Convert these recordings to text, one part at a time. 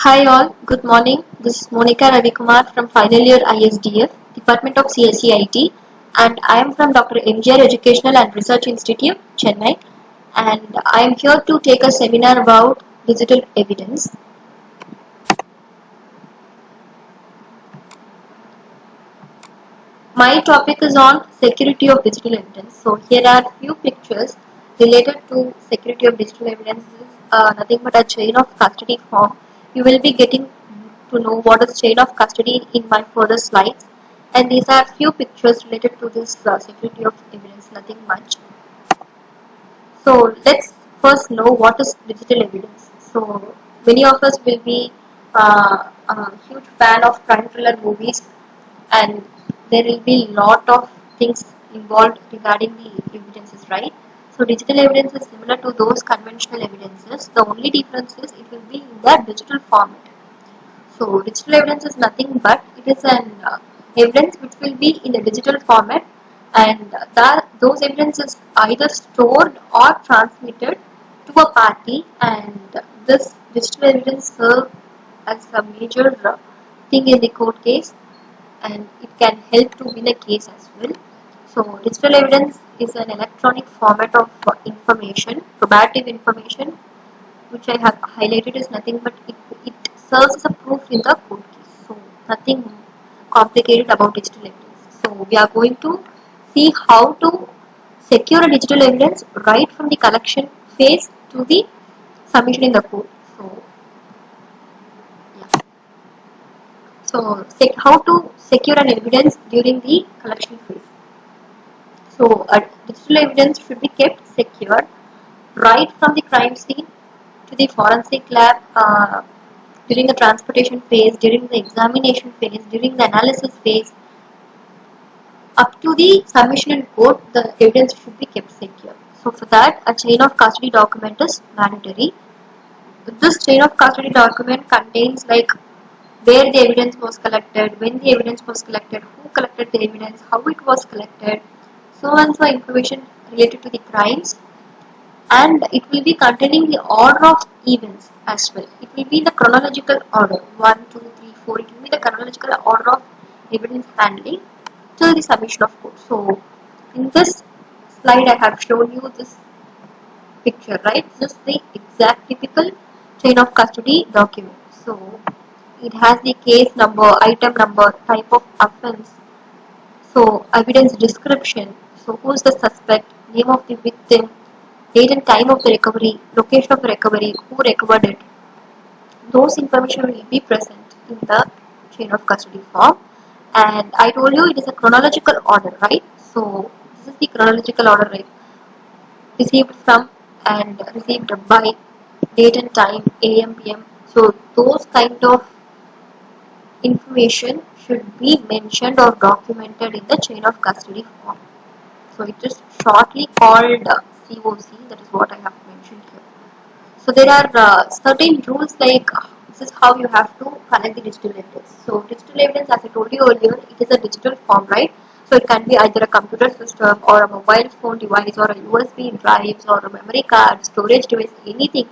Hi all, good morning. This is Monica Ravikumar from final year ISDF, Department of CSEIT, and I am from Dr. MGR Educational and Research Institute, Chennai, and I am here to take a seminar about digital evidence. My topic is on security of digital evidence. So here are few pictures related to security of digital evidence. This is nothing but a chain of custody form. You will be getting to know what is chain of custody in my further slides. And these are few pictures related to this security of evidence, nothing much. So let's first know what is digital evidence. So many of us will be a huge fan of crime thriller movies, and there will be lot of things involved regarding the evidences, right? So digital evidence is similar to those conventional evidences. The only difference is it will be in the digital format. So digital evidence is nothing but it is an evidence which will be in a digital format, and those evidence is either stored or transmitted to a party, and this digital evidence serves as a major thing in the court case, and it can help to win a case as well. So digital evidence is an electronic format of information, probative information, which I have highlighted is nothing but it serves as a proof in the court case. So nothing complicated about digital evidence. So we are going to see how to secure a digital evidence right from the collection phase to the submission in the court. So yeah. So how to secure an evidence during the collection phase. So digital evidence should be kept secure right from the crime scene to the forensic lab, during the transportation phase, during the examination phase, during the analysis phase, up to the submission in court, the evidence should be kept secure. So for that, a chain of custody document is mandatory. This chain of custody document contains like where the evidence was collected, when the evidence was collected, who collected the evidence, how it was collected, so and so information related to the crimes, and it will be containing the order of events as well. It will be the chronological order 1, 2, 3, 4. It will be the chronological order of evidence handling till the submission of court. So, in this slide, I have shown you this picture, right? This is the exact typical chain of custody document. So, it has the case number, item number, type of offense, so evidence description, so who is the suspect, name of the victim, date and time of the recovery, location of recovery, who recovered it. Those information will be present in the chain of custody form. And I told you it is a chronological order, right? So this is the chronological order, right? Received from and received by, date and time, AM, PM. So those kind of information should be mentioned or documented in the chain of custody form. So it is shortly called COC, that is what I have mentioned here. So there are certain rules like this is how you have to collect the digital evidence. So digital evidence, as I told you earlier, it is a digital form, right? So it can be either a computer system or a mobile phone device or a USB drives or a memory card, storage device, anything.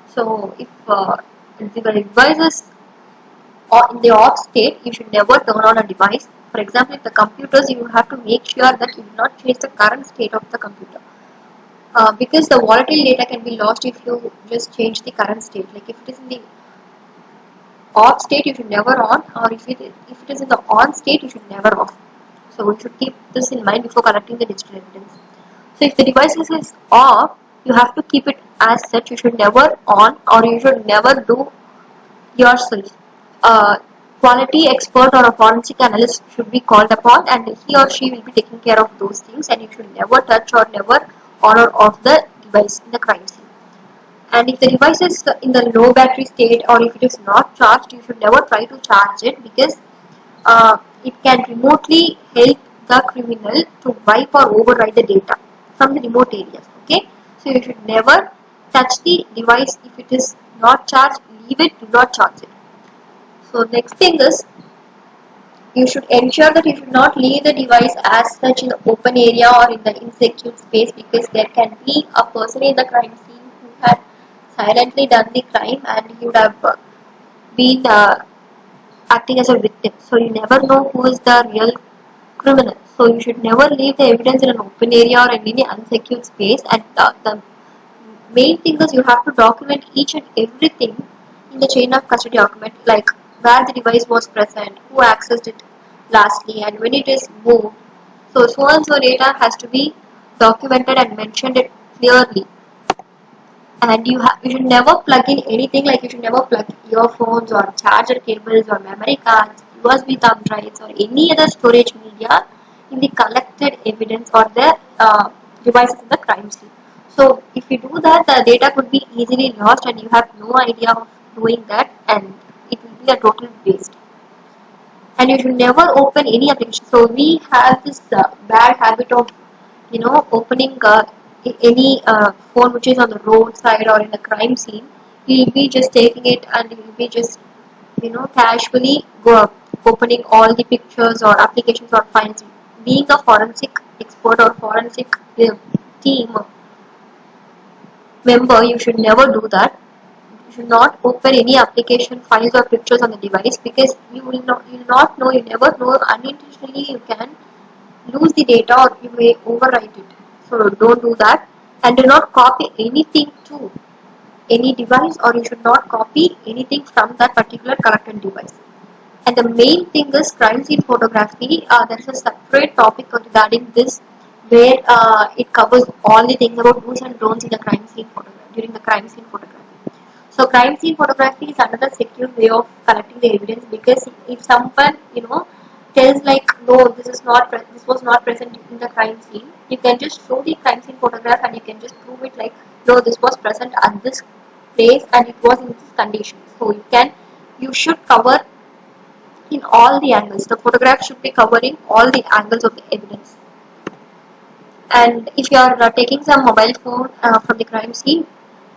So if the device is or in the off state, you should never turn on a device. For example, if the computers, you have to make sure that you do not change the current state of the computer. Because the volatile data can be lost if you just change the current state. Like if it is in the off state, you should never on, or if it is in the on state, you should never off. So we should keep this in mind before collecting the digital evidence. So if the device is off, you have to keep it as such. You should never on, or you should never do yourself. A quality expert or a forensic analyst should be called upon, and he or she will be taking care of those things, and you should never touch or never on or off the device in the crime scene. And if the device is in the low battery state or if it is not charged, you should never try to charge it because it can remotely help the criminal to wipe or override the data from the remote areas. Okay, so you should never touch the device if it is not charged. Leave it, do not charge it. So next thing is you should ensure that you should not leave the device as such in the open area or in the insecure space, because there can be a person in the crime scene who had silently done the crime and he would have been acting as a victim. So you never know who is the real criminal. So you should never leave the evidence in an open area or in any unsecured space. And the main thing is you have to document each and everything in the chain of custody document, like where the device was present, who accessed it lastly, and when it is moved. So and so data has to be documented and mentioned it clearly. And you should never plug in anything, like you should never plug earphones or charger cables or memory cards, USB thumb drives or any other storage media in the collected evidence or the devices in the crime scene. So if you do that, the data could be easily lost and you have no idea of doing that, and it will be a total waste. And you should never open any application. So we have this bad habit of opening any phone which is on the roadside or in a crime scene. You'll be just taking it and you'll be just casually go up, opening all the pictures or applications or files. Being a forensic expert or forensic team member, you should never do that. You should not open any application files or pictures on the device, because you will not know, you never know, unintentionally you can lose the data or you may overwrite it. So don't do that, and do not copy anything to any device, or you should not copy anything from that particular collected device. And the main thing is crime scene photography. There is a separate topic regarding this, where it covers all the things about do's and don'ts in the crime scene photography during the crime scene photography. So crime scene photography is another secure way of collecting the evidence, because if someone tells like, no, this was not present in the crime scene, you can just show the crime scene photograph and you can just prove it like, no, this was present at this place and it was in this condition. So you should cover in all the angles. The photograph should be covering all the angles of the evidence. And if you are taking some mobile phone from the crime scene,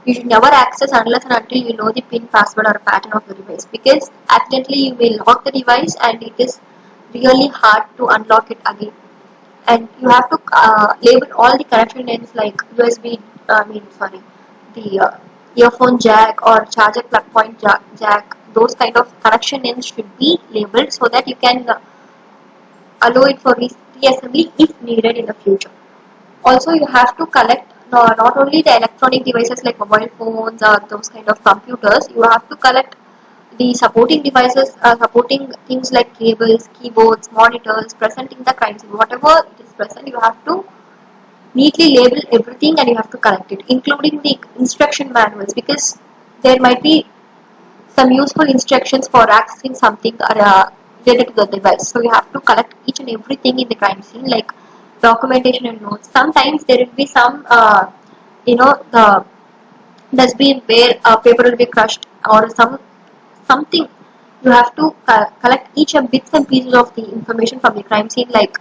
you should never access unless and until you know the PIN, password or pattern of the device, because accidentally you may lock the device and it is really hard to unlock it again. And you have to label all the connection ends, like USB, the earphone jack or charger plug point jack. Those kind of connection ends should be labeled so that you can allow it for reassembly if needed in the future. Also, you have to collect not only the electronic devices like mobile phones or those kind of computers. You have to collect the supporting devices, supporting things like cables, keyboards, monitors present in the crime scene. Whatever it is present, you have to neatly label everything and you have to collect it, including the instruction manuals, because there might be some useful instructions for accessing something related to the device. So you have to collect each and everything in the crime scene, like documentation and notes. Sometimes there will be some, the dustbin where paper will be crushed, or something. You have to collect each of bits and pieces of the information from the crime scene, like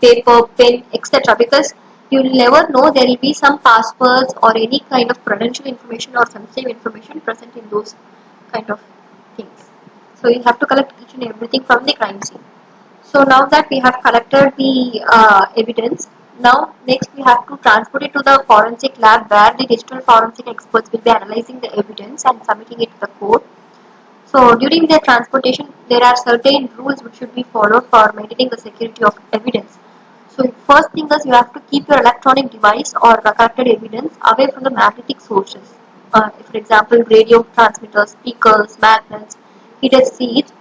paper, pen, etc. Because you will never know, there will be some passwords or any kind of credential information or sensitive information present in those kind of things. So you have to collect each and everything from the crime scene. So now that we have collected the evidence, now next we have to transport it to the forensic lab, where the digital forensic experts will be analyzing the evidence and submitting it to the court. So during their transportation, there are certain rules which should be followed for maintaining the security of evidence. So first thing is, you have to keep your electronic device or the collected evidence away from the magnetic sources. For example, radio transmitters, speakers, magnets, heated seats,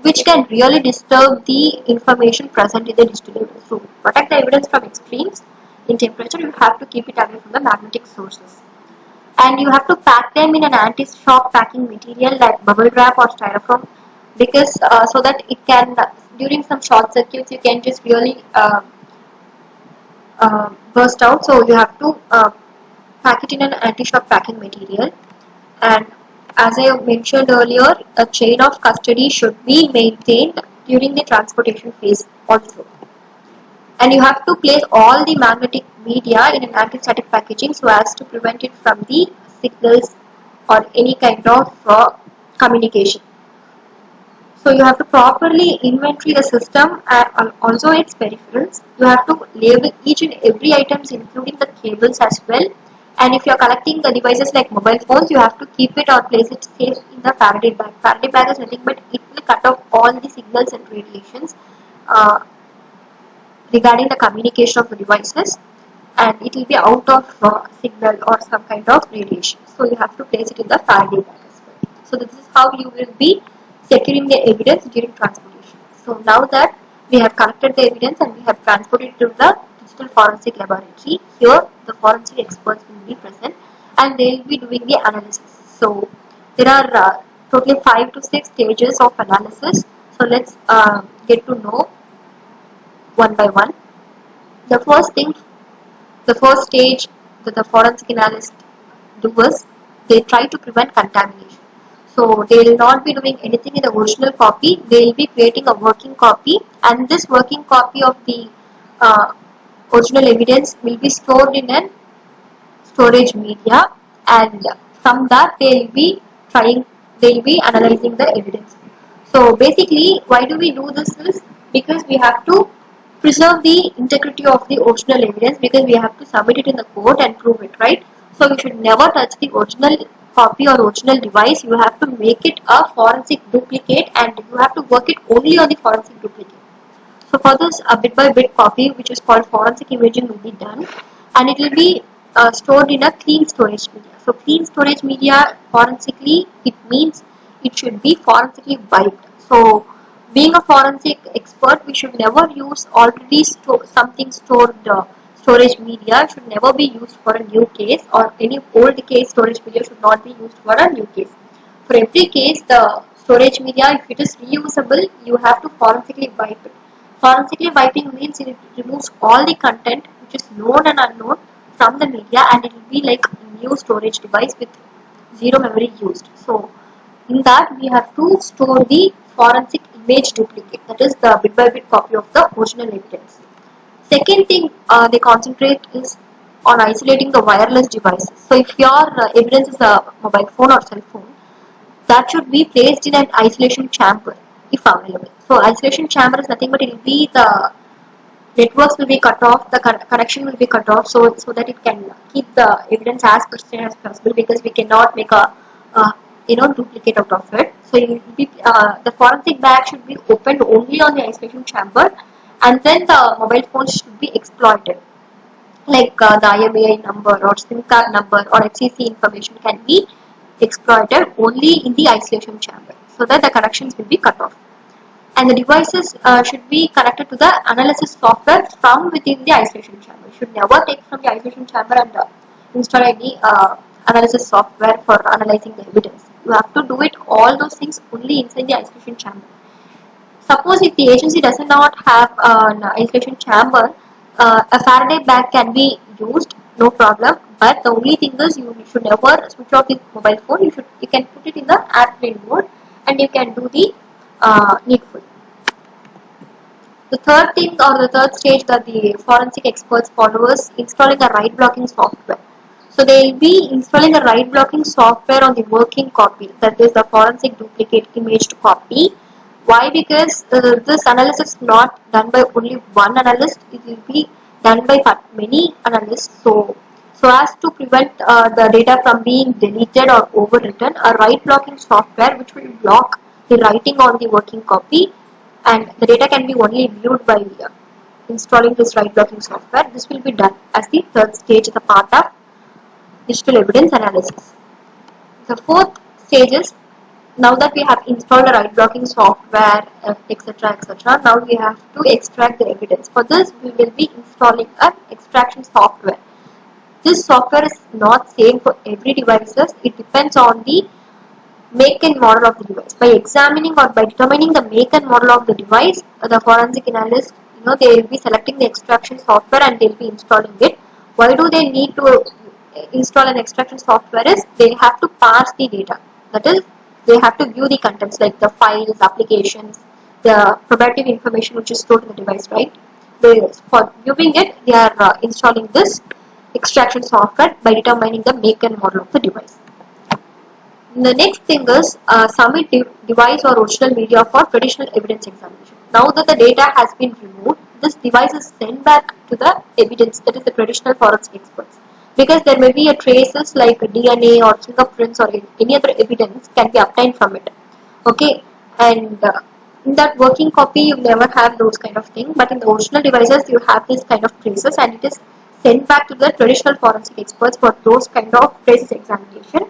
which can really disturb the information present in the digital evidence. So to protect the evidence from extremes in temperature, you have to keep it away from the magnetic sources. And you have to pack them in an anti-shock packing material like bubble wrap or styrofoam, because so that it can, during some short circuits, you can just really burst out. So you have to pack it in an anti-shock packing material. And as I mentioned earlier, a chain of custody should be maintained during the transportation phase also. And you have to place all the magnetic media in an anti-static packaging so as to prevent it from the signals or any kind of communication. So you have to properly inventory the system and also its peripherals. You have to label each and every items, including the cables as well, And if you are collecting the devices like mobile phones, you have to keep it or place it safe in the Faraday bag. Faraday bag is nothing but it will cut off all the signals and radiations uh, regarding the communication of the devices, and it will be out of signal or some kind of radiation. So you have to place it in the Faraday bag as well. So this is how you will be securing the evidence during transportation. So now that we have collected the evidence and we have transported it to the digital forensic laboratory, here the forensic experts will be present and they will be doing the analysis. So there are totally 5 to 6 stages of analysis. So let's get to know one by one. The first thing, the first stage that the forensic analyst do is they try to prevent contamination. So they will not be doing anything in the original copy. They will be creating a working copy, and this working copy of the uh, original evidence will be stored in an storage media, and from that they will be analyzing the evidence. So basically why do we do this is because we have to preserve the integrity of the original evidence, because we have to submit it in the court and prove it, right? So you should never touch the original copy or original device. You have to make it a forensic duplicate and you have to work it only on the forensic duplicate. So for this, a bit by bit copy, which is called forensic imaging, will be done, and it will be stored in a clean storage media. So clean storage media forensically, it means it should be forensically wiped. So being a forensic expert, we should never use already something stored storage media should never be used for a new case, or any old case storage media should not be used for a new case. For every case, the storage media, if it is reusable, you have to forensically wipe it. Forensically wiping means it removes all the content which is known and unknown from the media, and it will be like a new storage device with zero memory used. So in that we have to store the forensic image duplicate, that is the bit by bit copy of the original evidence. Second thing they concentrate is on isolating the wireless devices. So if your evidence is a mobile phone or cell phone, that should be placed in an isolation chamber if available. So isolation chamber is nothing but it will be the networks will be cut off, the connection will be cut off, so that it can keep the evidence as pristine as possible, because we cannot make a duplicate out of it. So it will be, the forensic bag should be opened only on the isolation chamber, and then the mobile phone should be exploited, like the IMEI number or SIM card number or FCC information can be exploited only in the isolation chamber, so that the connections will be cut off. And the devices should be connected to the analysis software from within the isolation chamber. You should never take from the isolation chamber and install any analysis software for analyzing the evidence. You have to do it all those things only inside the isolation chamber. Suppose if the agency does not have an isolation chamber, a Faraday bag can be used, no problem. But the only thing is you should never switch off the mobile phone. You can put it in the airplane mode and you can do the needful. The third thing or the third stage that the forensic experts follow is installing a write blocking software. So they will be installing a write blocking software on the working copy, that is the forensic duplicate imaged copy. Why? Because this analysis is not done by only one analyst, it will be done by many analysts. So as to prevent the data from being deleted or overwritten, a write blocking software which will block the writing on the working copy, and the data can be only viewed by installing this write blocking software. This will be done as the third stage, the part of digital evidence analysis. The fourth stage is, now that we have installed a write blocking software, etc., now we have to extract the evidence. For this, we will be installing an extraction software. This software is not same for every devices. It depends on the make and model of the device. By examining or by determining the make and model of the device, the forensic analyst, they will be selecting the extraction software and they will be installing it. Why do they need to install an extraction software? Is they have to parse the data. That is, they have to view the contents like the files, applications, the probative information which is stored in the device, right? For viewing it, they are installing this extraction software by determining the make and model of the device. The next thing is submit device or original media for traditional evidence examination. Now that the data has been removed, this device is sent back to the evidence, that is the traditional forensic experts. because there may be a traces like a DNA or fingerprints or any other evidence can be obtained from it. Okay, and in that working copy you never have those kind of thing, but in the original devices you have this kind of traces, and it is sent back to the traditional forensic experts for those kind of traces examination.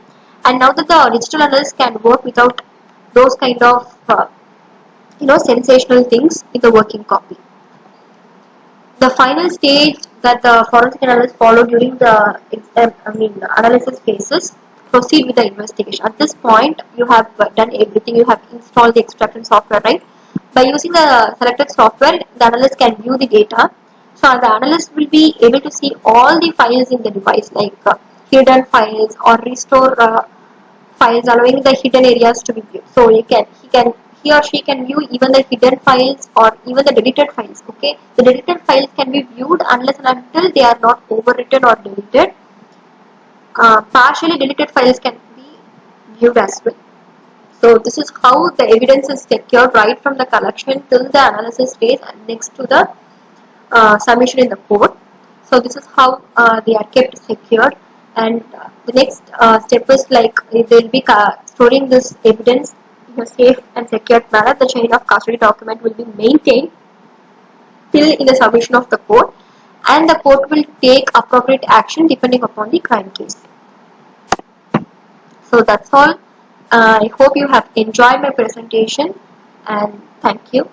And now that the digital analyst can work without those kind of sensational things in the working copy. The final stage that the forensic analyst follow during the analysis phases proceed with the investigation. At this point, you have done everything. You have installed the extraction software, right? By using the selected software, the analyst can view the data. So the analyst will be able to see all the files in the device, like hidden files or restore files, allowing the hidden areas to be viewed. So he or she can view even the hidden files or even the deleted files. Okay, the deleted files can be viewed unless and until they are not overwritten or deleted. Partially deleted files can be viewed as well. So this is how the evidence is secured right from the collection till the analysis phase and next to the submission in the court. So this is how they are kept secured, and the next step is like they will be storing this evidence in a safe and secured manner. The chain of custody document will be maintained till in the submission of the court, and the court will take appropriate action depending upon the crime case. So that's all. I hope you have enjoyed my presentation, and thank you.